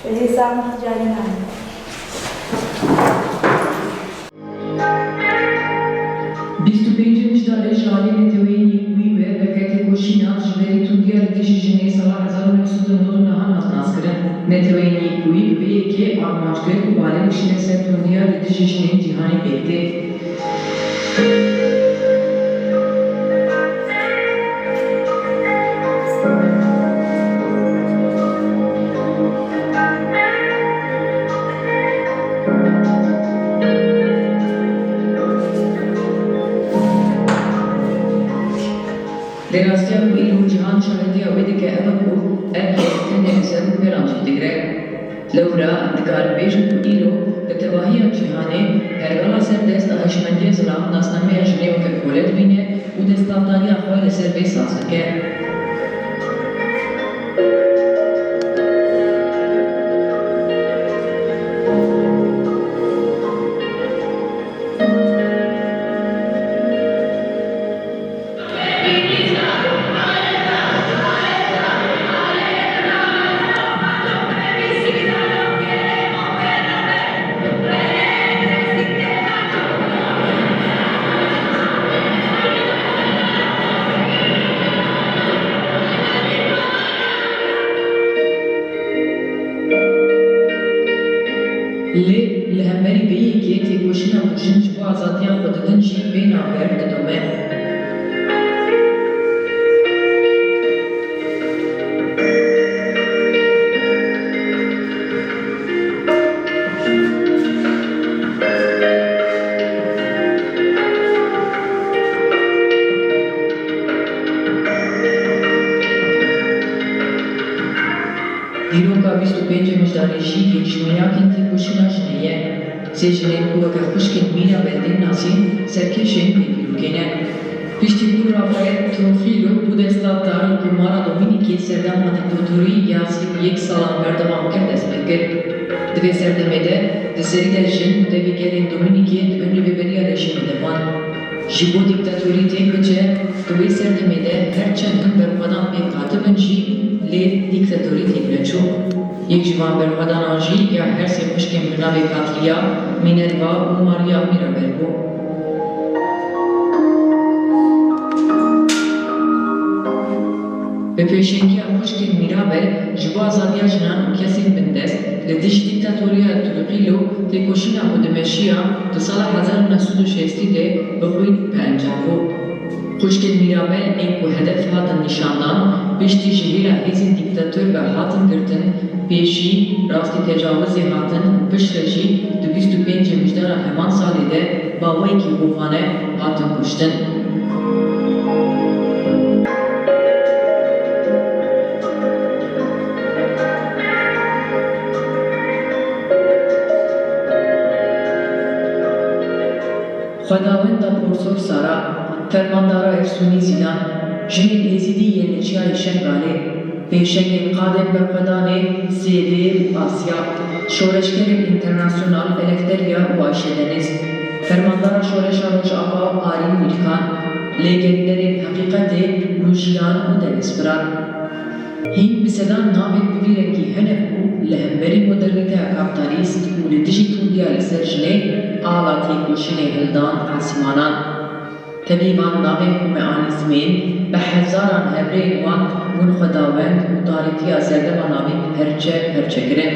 Hesabı ticari nane. Mijdarê jalê netewên wî ve veketê koşîna ji berî tundiya li dijî jinê sala 1999 naskirin. Netewên wî bi vê yekê armançgirêk û balê dişîne ser tundiya li dijî jinên cîhanê pêk tê. Rênastiya ku îro cîhan şahîdiya wê dike ew ku ev tenê eser û pêran jî digire. Lewra dikarin bêjin ku îro li tevahiya cîhanê hergala serdest a hişmendiya zilam nasnameya jinê weke kole dibîne û destavdariya xwe li ser vê saz dike. Li hemberî vê yekê têkoşîna kuşin ji bo azadiya xwe didin jî vê navber didome. Dîroka 25 mijdarê jî yekîşmeyakên têkoşîna jinê ye. Sê jinên ku weke xwişkên mîna berdên nasîn serkêşên pêdivîrokê ne. Piştî vû Rafael Trofilo bû destavdar û kumara Dominikê serdema dîktatûrî ya 21 salan berdewam kir dest pê kir. Di vê serdemê de di serî de jin û devîgerên Dominikê dibin li vêberiya rejîmê de van. Ji bo dîktatûrî têk bice, di wê serdemê de her çend hin berxwedan pêk hatibin jî lê dîktatûrî têk neçû. Yek ji van berxwedanan jî ya her sê xwişkên bi navê Katliya, Minerva û Maria Mirabel bû. Bi pêşengiya xwişkên Mirabel ji bo azadiya jinan û kesên bindest li dijî dîktatûriya Trujillo têkoşîna Xudimeşiya di sala 1960 de bi xwîn peencam bû. Xwişkên Mirabel ên ku hedef hatin nîşandan piştî ji hêla hêzên dîktatör ve hatin girtin, pêşî rastî tecavuzê hatin û piştre jî di 25 mijdara heman salê de bawayekî hovane hatin kuştin. Xwedawenda Borsor Sara, fermandara Efsunî Zîlan, jinên Êzîdî yên li Çiyayê Şengalê, pêşengên qadên berxwedanê Zêdê û Asya, şoreşgerên internasyonal Eleftheriya û Ayşe Deniz, fermandara şoreşa Rojava Arîn Mirkan, lêgerînerên Heqîqetê Rujiyan û Denizfiran. Hîn bi sedan navên bi vî rengî hene ku li hemberî modernîteya kapitalîst û li dijî tundiya li ser jinê ala têkoşînê hildan asîmanan. Tevîvan navên ku meanîzmên bi hezaran hevreyên wan bûn xwedawend û tarîtiya serdema navên herçe herçekirin.